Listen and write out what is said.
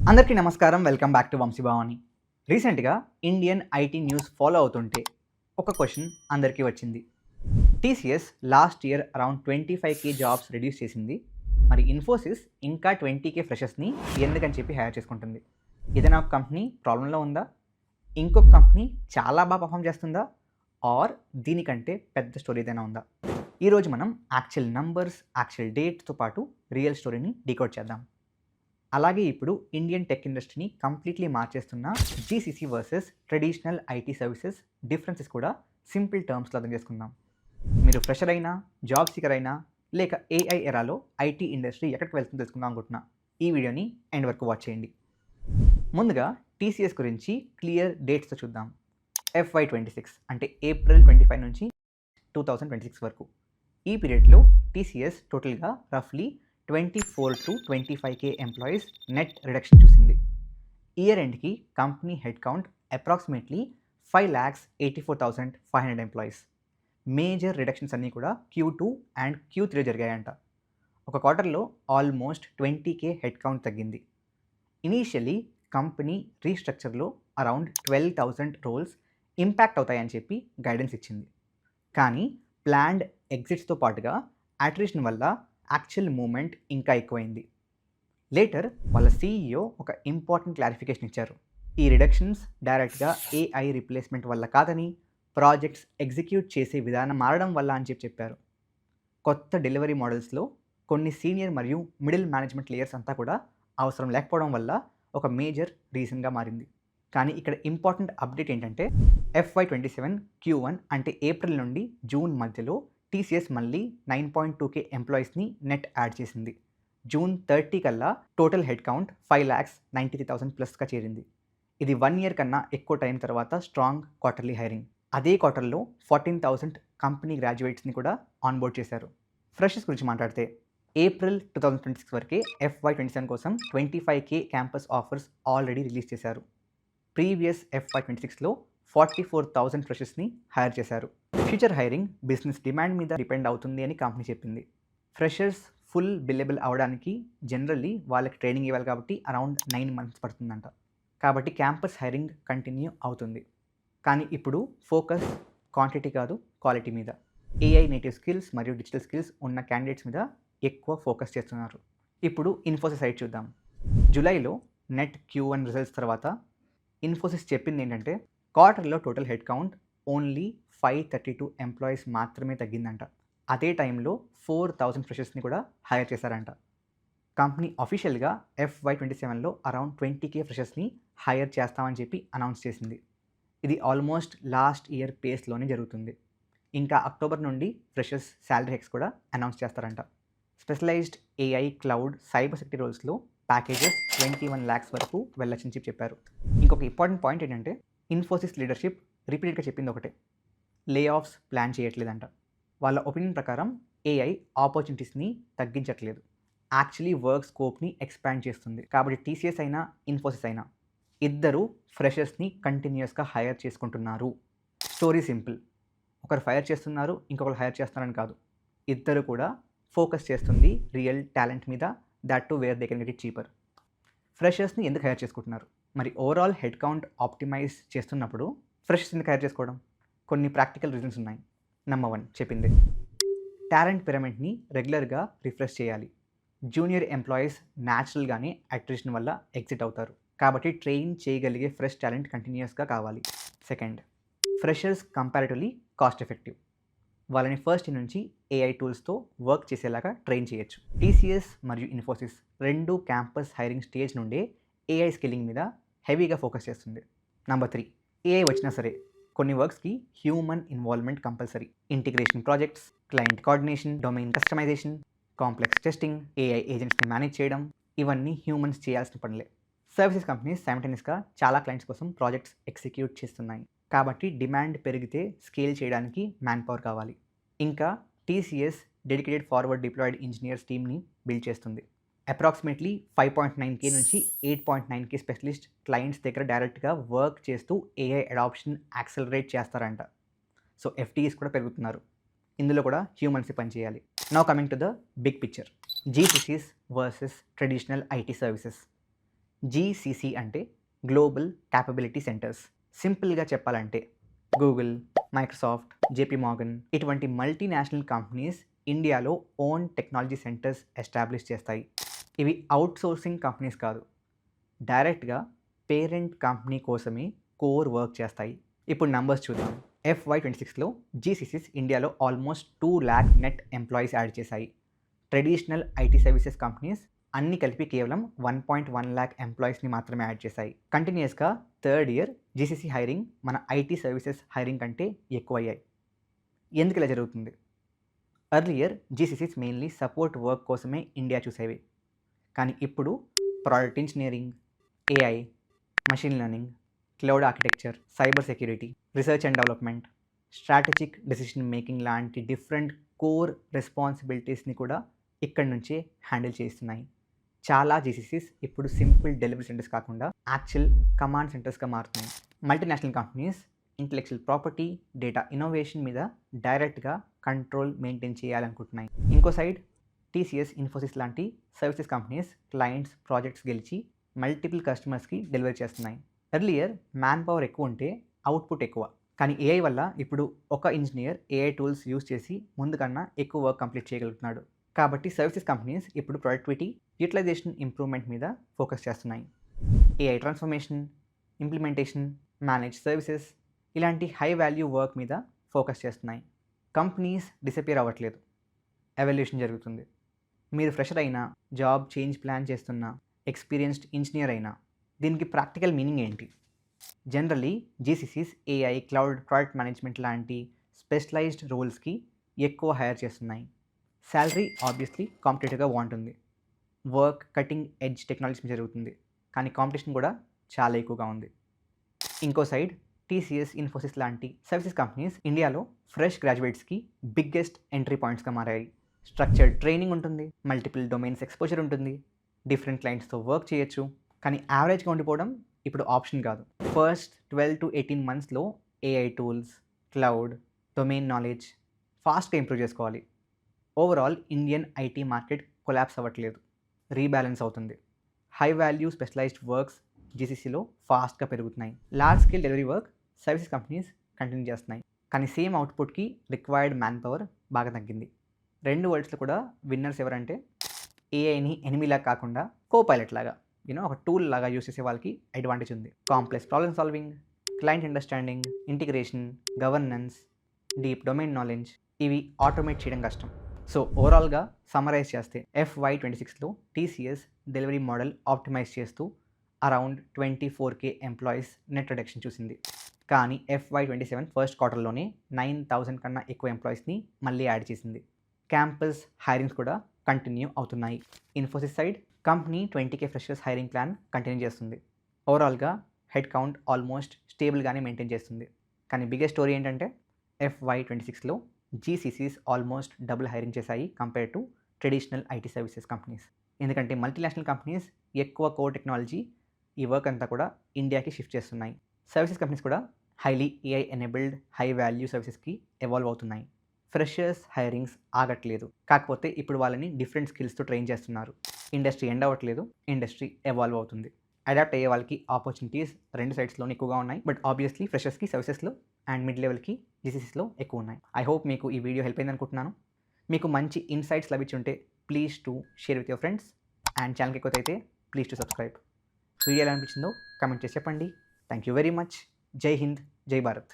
అందరికీ నమస్కారం. Welcome back to వంశీభావాని. రీసెంట్‌గా ఇండియన్ ఐటీ న్యూస్ ఫాలో అవుతుంటే ఒక క్వెషన్ అందరికీ వచ్చింది. TCS last year around 25,000 jobs reduce చేసింది. మరి ఇన్ఫోసిస్ ఇంకా 20,000 ఫ్రెషర్స్‌ని ఎందుకని చెప్పి హైర్ చేసుకుంటుంది. ఏదైనా ఒక కంపెనీ ప్రాబ్లంలో ఉందా? ఇంకొక కంపెనీ చాలా బాగా పర్ఫార్మ్ చేస్తుందా? ఆర్ దీనికంటే పెద్ద స్టోరీ ఏదైనా ఉందా? ఈరోజు మనం యాక్చువల్ నంబర్స్, యాక్చువల్ డేట్స్‌తో పాటు రియల్ స్టోరీని డీకోడ్ చేద్దాం. అలాగే ఇప్పుడు ఇండియన్ టెక్ ఇండస్ట్రీని కంప్లీట్లీ మార్చేస్తున్న GCC versus traditional IT services differences కూడా సింపుల్ టర్మ్స్లో అర్థం చేసుకుందాం. మీరు ఫ్రెషర్ అయినా, జాబ్ సీకర్ అయినా, లేక ఏఐ ఎరాలో ఐటీ ఇండస్ట్రీ ఎక్కడికి వెళ్తుందో తెలుసుకుందాం అనుకుంటున్నా. ఈ వీడియోని ఎండ్ వరకు వాచ్ చేయండి. ముందుగా టీసీఎస్ గురించి క్లియర్ డేట్స్తో చూద్దాం. FY26 అంటే ఏప్రిల్ 25 నుంచి 2026 వరకు. ఈ పీరియడ్లో టీసీఎస్ టోటల్గా రఫ్లీ 24 to 25K employees net reduction చూసింది. ఇయర్ ఎండ్కి company head count approximately 5,84,500 employees. Major reductions అన్నీ కూడా Q2 అండ్ Q3 జరిగాయంట. ఒక క్వార్టర్లో ఆల్మోస్ట్ 20K హెడ్ కౌంట్ తగ్గింది. ఇనీషియలీ కంపెనీ రీస్ట్రక్చర్లో అరౌండ్ 12,000 రోల్స్ ఇంపాక్ట్ అవుతాయని చెప్పి గైడెన్స్ ఇచ్చింది. కానీ ప్లాన్డ్ ఎగ్జిట్స్తో పాటుగా అట్రిషన్ వల్ల యాక్చువల్ మూమెంట్ ఇంకా ఎక్కువైంది. లేటర్ వాళ్ళ సీఈఓ ఒక ఇంపార్టెంట్ క్లారిఫికేషన్ ఇచ్చారు. ఈ రిడక్షన్స్ డైరెక్ట్గా ఏఐ రీప్లేస్మెంట్ వల్ల కాదని, ప్రాజెక్ట్స్ ఎగ్జిక్యూట్ చేసే విధానం మారడం వల్ల అని చెప్పారు. కొత్త డెలివరీ మోడల్స్లో కొన్ని సీనియర్ మరియు మిడిల్ మేనేజ్మెంట్ లేయర్స్ అంతా కూడా అవసరం లేకపోవడం వల్ల ఒక మేజర్ రీజన్గా మారింది. కానీ ఇక్కడ ఇంపార్టెంట్ అప్డేట్ ఏంటంటే FY27 Q1 అంటే ఏప్రిల్ నుండి జూన్ మధ్యలో టీసీఎస్ మళ్ళీ 9.2K ఎంప్లాయీస్ని నెట్ యాడ్ చేసింది. జూన్ 30 కల్లా టోటల్ హెడ్ కౌంట్ 5,93,000 ప్లస్గా చేరింది. ఇది 1 year కన్నా ఎక్కువ టైం తర్వాత స్ట్రాంగ్ క్వార్టర్లీ హైరింగ్. అదే క్వార్టర్లో 14,000 కంపెనీ గ్రాడ్యుయేట్స్ని కూడా ఆన్బోర్డ్ చేశారు. ఫ్రెషర్స్ గురించి మాట్లాడితే ఏప్రిల్ 2026 వరకే FY27 కోసం 25K campus offers already release చేశారు. ప్రీవియస్ FY26లో 44,000 ఫ్రెషర్స్ని హైర్ చేశారు. ఫ్యూచర్ హైరింగ్ బిజినెస్ డిమాండ్ మీద డిపెండ్ అవుతుంది అని కంపెనీ చెప్పింది. ఫ్రెషర్స్ ఫుల్ బిల్లబుల్ అవడానికి జనరల్లీ వాళ్ళకి ట్రైనింగ్ ఇవ్వాలి కాబట్టి అరౌండ్ 9 months పడుతుందంట. కాబట్టి క్యాంపస్ హైరింగ్ కంటిన్యూ అవుతుంది. కానీ ఇప్పుడు ఫోకస్ క్వాంటిటీ కాదు, క్వాలిటీ మీద. ఏఐ నేటివ్ స్కిల్స్ మరియు డిజిటల్ స్కిల్స్ ఉన్న క్యాండిడేట్స్ మీద ఎక్కువ ఫోకస్ చేస్తున్నారు. ఇప్పుడు ఇన్ఫోసిస్ సైడ్ చూద్దాం. జూలైలో నెట్ Q1 రిజల్ట్స్ తర్వాత ఇన్ఫోసిస్ చెప్పింది ఏంటంటే క్వార్టర్లో total head count only 532 employees మాత్రమే తగ్గిందంట. అదే టైంలో 4,000 ఫ్రెషర్స్ని కూడా హైర్ చేశారంట. కంపెనీ అఫీషియల్గా FY27లో అరౌండ్ 20K ఫ్రెషర్స్ని హైర్ చేస్తామని చెప్పి అనౌన్స్ చేసింది. ఇది ఆల్మోస్ట్ లాస్ట్ ఇయర్ పేస్లోనే జరుగుతుంది. ఇంకా అక్టోబర్ నుండి ఫ్రెషర్స్ శాలరీ హెక్స్ కూడా అనౌన్స్ చేస్తారంట. Specialised AI, cloud, cyber security రోల్స్లో ప్యాకేజెస్ 21 lakhs వరకు వెళ్ళొచ్చని చెప్పారు. ఇంకొక ఇంపార్టెంట్ పాయింట్ ఏంటంటే ఇన్ఫోసిస్ లీడర్షిప్ రిపీటెడ్గా చెప్పింది ఒకటే, లే ఆఫ్స్ ప్లాన్ చేయట్లేదంట. వాళ్ళ ఒపీనియన్ ప్రకారం ఏఐ ఆపర్చునిటీస్ని తగ్గించట్లేదు, యాక్చువల్లీ వర్క్ స్కోప్ని ఎక్స్పాండ్ చేస్తుంది. కాబట్టి టీసీఎస్ అయినా ఇన్ఫోసిస్ అయినా ఇద్దరు ఫ్రెషర్స్ని కంటిన్యూస్గా హైర్ చేసుకుంటున్నారు. స్టోరీ సింపుల్, ఒకరు ఫైర్ చేస్తున్నారు, ఇంకొకరు హైర్ చేస్తున్నారని కాదు. ఇద్దరు కూడా ఫోకస్ చేస్తుంది రియల్ టాలెంట్ మీద, that to where they can get it cheaper. ఫ్రెషర్స్ని ఎందుకు హైర్ చేసుకుంటున్నారు? మరి ఓవరాల్ హెడ్ కౌంట్ ఆప్టిమైజ్ చేస్తున్నప్పుడు ఫ్రెషర్స్ ఎందుకు హైర్ చేసుకోవడం? కొన్ని ప్రాక్టికల్ రీజన్స్ ఉన్నాయి. నెంబర్ 1 చెప్పింది, టాలెంట్ పిరమిడ్ని రెగ్యులర్గా రిఫ్రెష్ చేయాలి. జూనియర్ ఎంప్లాయీస్ న్యాచురల్గానే అట్రిషన్ వల్ల ఎగ్జిట్ అవుతారు. కాబట్టి ట్రైన్ చేయగలిగే ఫ్రెష్ టాలెంట్ కంటిన్యూస్గా కావాలి. Second, freshers comparatively cost effective. వాళ్ళని ఫస్ట్ నుంచి ఏఐ టూల్స్తో వర్క్ చేసేలాగా ట్రైన్ చేయొచ్చు. టీసీఎస్ మరియు ఇన్ఫోసిస్ రెండు క్యాంపస్ హైరింగ్ స్టేజ్ నుండే ఏఐ స్కిల్లింగ్ మీద హెవీగా ఫోకస్ చేస్తుంది. నెంబర్ 3, ఏఐ వచ్చినా సరే కొన్ని వర్క్స్కి human involvement compulsory. Integration projects, client coordination, domain customisation, complex testing, AI ఏజెంట్స్ని మేనేజ్ చేయడం, ఇవన్నీ హ్యూమన్స్ చేయాల్సిన పనులే. సర్వీసెస్ కంపెనీస్ సైమల్టేనియస్గా చాలా క్లయింట్స్ కోసం ప్రాజెక్ట్స్ ఎగ్జిక్యూట్ చేస్తున్నాయి. కాబట్టి డిమాండ్ పెరిగితే స్కేల్ చేయడానికి మ్యాన్ పవర్ కావాలి. ఇంకా TCS dedicated forward deployed engineers టీమ్ని బిల్డ్ చేస్తుంది. అప్రాక్సిమేట్లీ 5.9K నుంచి 8.9K స్పెషలిస్ట్ క్లయింట్స్ దగ్గర డైరెక్ట్గా వర్క్ చేస్తూ ఏఐ అడాప్షన్ యాక్సలరేట్ చేస్తారంట. సో FTEs కూడా పెరుగుతున్నారు. ఇందులో కూడా హ్యూమన్సే పనిచేయాలి. Now coming to the big picture, GCCs versus traditional IT services. GCC అంటే గ్లోబల్ క్యాపబిలిటీ సెంటర్స్. సింపుల్గా చెప్పాలంటే గూగుల్, మైక్రోసాఫ్ట్, జేపీ మార్గన్ ఇటువంటి మల్టీనేషనల్ కంపెనీస్ ఇండియాలో ఓన్ టెక్నాలజీ సెంటర్స్ ఎస్టాబ్లిష్ చేస్తాయి. ఇవి అవుట్సోర్సింగ్ కంపెనీస్ కాదు, డైరెక్ట్గా పేరెంట్ కంపెనీ కోసమే కోర్ వర్క్ చేస్తాయి. ఇప్పుడు నంబర్స్ చూద్దాం. FY26లో జీసీసీస్ ఇండియాలో almost 2 lakh net employees add చేశాయి. ట్రెడిషనల్ ఐటీ సర్వీసెస్ కంపెనీస్ అన్ని కలిపి కేవలం 1.1 lakh ఎంప్లాయీస్ని మాత్రమే యాడ్ చేశాయి. కంటిన్యూస్గా థర్డ్ ఇయర్ జీసీసీ హైరింగ్ మన ఐటీ సర్వీసెస్ హైరింగ్ కంటే ఎక్కువ అయ్యాయి. ఎందుకు ఇలా జరుగుతుంది? Earlier GCCs mainly support work కోసమే ఇండియా చూసేవి. కానీ ఇప్పుడు product engineering, AI, machine learning, cloud architecture, cyber security, research and development, strategic decision making లాంటి డిఫరెంట్ కోర్ రెస్పాన్సిబిలిటీస్ని కూడా ఇక్కడి నుంచే హ్యాండిల్ చేస్తున్నాయి. చాలా జీసీసీస్ ఇప్పుడు సింపుల్ డెలివరీ సెంటర్స్ కాకుండా యాక్చువల్ కమాండ్ సెంటర్స్గా మారుతున్నాయి. Multinational companies intellectual property, data innovation మీద డైరెక్ట్గా కంట్రోల్ మెయింటైన్ చేయాలనుకుంటున్నాయి. ఇంకో సైడ్ టీసీఎస్, ఇన్ఫోసిస్ లాంటి సర్వీసెస్ కంపెనీస్ క్లయింట్స్ ప్రాజెక్ట్స్ గెలిచి మల్టిపుల్ కస్టమర్స్కి డెలివరీ చేస్తున్నాయి. ఎర్లియర్ మ్యాన్ పవర్ ఎక్కువ ఉంటే అవుట్పుట్ ఎక్కువ. కానీ ఏఐ వల్ల ఇప్పుడు ఒక ఇంజనీర్ ఏఐ టూల్స్ యూస్ చేసి ముందు కన్నా ఎక్కువ వర్క్ కంప్లీట్ చేయగలుగుతున్నాడు. కాబట్టి సర్వీసెస్ కంపెనీస్ ఇప్పుడు ప్రొడక్టివిటీ, యూటిలైజేషన్ ఇంప్రూవ్మెంట్ మీద ఫోకస్ చేస్తున్నాయి. AI transformation, implementation, manage services ఇలాంటి హై వాల్యూ వర్క్ మీద ఫోకస్ చేస్తున్నాయి. కంపెనీస్ డిసపియర్ అవ్వట్లేదు, ఎవల్యూషన్ జరుగుతుంది. మీరు ఫ్రెషర్ అయినా, జాబ్ చేంజ్ ప్లాన్ చేస్తున్న, ఎక్స్పీరియన్స్డ్ ఇంజనీర్ అయినా దీనికి ప్రాక్టికల్ మీనింగ్ ఏంటి? Generally GCCs AI, cloud, product management లాంటి స్పెషలైజ్డ్ రోల్స్కి ఎక్కువ హైర్ చేస్తున్నాయి. శాలరీ ఆబ్వియస్లీ కాంపిటేటివ్గా బాగుంటుంది, వర్క్ కటింగ్ ఎడ్జ్ టెక్నాలజీ జరుగుతుంది, కానీ కాంపిటీషన్ కూడా చాలా ఎక్కువగా ఉంది. ఇంకో సైడ్ టీసీఎస్, ఇన్ఫోసిస్ లాంటి సర్వీసెస్ కంపెనీస్ ఇండియాలో ఫ్రెష్ గ్రాడ్యుయేట్స్కి బిగ్గెస్ట్ ఎంట్రీ పాయింట్స్గా మారాయి. స్ట్రక్చర్డ్ ట్రైనింగ్ ఉంటుంది, మల్టిపుల్ డొమైన్స్ ఎక్స్పోజర్ ఉంటుంది, డిఫరెంట్ క్లయింట్స్తో వర్క్ చేయొచ్చు. కానీ యావరేజ్గా ఉండిపోవడం ఇప్పుడు ఆప్షన్ కాదు. ఫస్ట్ 12 to 18 monthsలో AI tools, cloud, domain knowledge ఫాస్ట్గా ఇంప్రూవ్ చేసుకోవాలి. Overall Indian IT market collapse అవ్వట్లేదు, రీబ్యాలెన్స్ అవుతుంది. హై వాల్యూ స్పెషలైజ్డ్ వర్క్స్ జీసీసీలో ఫాస్ట్గా పెరుగుతున్నాయి. Large scale delivery work service companies continue చేస్తున్నాయి. కానీ సేమ్ అవుట్పుట్కి రిక్వైర్డ్ మ్యాన్ పవర్ బాగా తగ్గింది. రెండు వరల్డ్స్లో కూడా విన్నర్స్ ఎవరంటే ఏఐని ఎనిమిలాగా కాకుండా కోపైలట్ లాగా, ఒక టూల్ లాగా యూస్ చేసే వాళ్ళకి అడ్వాంటేజ్ ఉంది. Complex problem solving, client understanding, integration, governance, deep domain knowledge ఇవి ఆటోమేట్ చేయడం కష్టం. సో ఓవరాల్గా సమ్మరైజ్ చేస్తే FY26లో టీసీఎస్ డెలివరీ మోడల్ ఆప్టిమైజ్ చేస్తూ around 24K employees net reduction చూసింది. కానీ FY27 ఫస్ట్ క్వార్టర్లోనే 9,000 కన్నా ఎక్కువ ఎంప్లాయీస్ని మళ్ళీ యాడ్ చేసింది. క్యాంపస్ హైరింగ్స్ కూడా కంటిన్యూ అవుతున్నాయి. Infosys side company 20K freshers hiring plan continue చేస్తుంది. ఓవరాల్గా హెడ్ కౌంట్ ఆల్మోస్ట్ స్టేబుల్గానే మెయింటైన్ చేస్తుంది. కానీ బిగ్గెస్ట్ స్టోరీ ఏంటంటే FY26లో జీసీసీస్ ఆల్మోస్ట్ డబుల్ హైరింగ్ చేశాయి compare to traditional IT services companies. ఎందుకంటే మల్టీనేషనల్ కంపెనీస్ ఎక్కువ కోర్ టెక్నాలజీ ఈ వర్క్ అంతా కూడా ఇండియాకి షిఫ్ట్ చేస్తున్నాయి. సర్వీసెస్ కంపెనీస్ కూడా highly AI enabled high value సర్వీసెస్కి ఎవాల్వ్ అవుతున్నాయి. ఫ్రెషర్స్ హైరింగ్స్ ఆగట్లేదు, కాకపోతే ఇప్పుడు వాళ్ళని డిఫరెంట్ స్కిల్స్తో ట్రైన్ చేస్తున్నారు. ఇండస్ట్రీ ఎండ్ అవ్వట్లేదు, ఇండస్ట్రీ ఎవాల్వ్ అవుతుంది. అడాప్ట్ అయ్యే వాళ్ళకి ఆపర్చునిటీస్ రెండు సైడ్స్లోనే ఎక్కువగా ఉన్నాయి. బట్ ఆబ్వియస్లీ ఫ్రెషర్స్కి సర్వీసెస్లో అండ్ మిడ్ లెవెల్కి జీసీసీస్లో ఎక్కువ ఉన్నాయి. ఐ హోప్ మీకు ఈ వీడియో హెల్ప్ అయింది అనుకుంటున్నాను. మీకు మంచి ఇన్సైట్స్ లభించుంటే please to share with your friends and ఛానల్కి ఎక్కువ అయితే ప్లీజ్ టు సబ్స్క్రైబ్. వీడియో ఎలా అనిపించిందో కామెంట్ చేసి చెప్పండి. Thank you very much. జై హింద్, జై భారత్.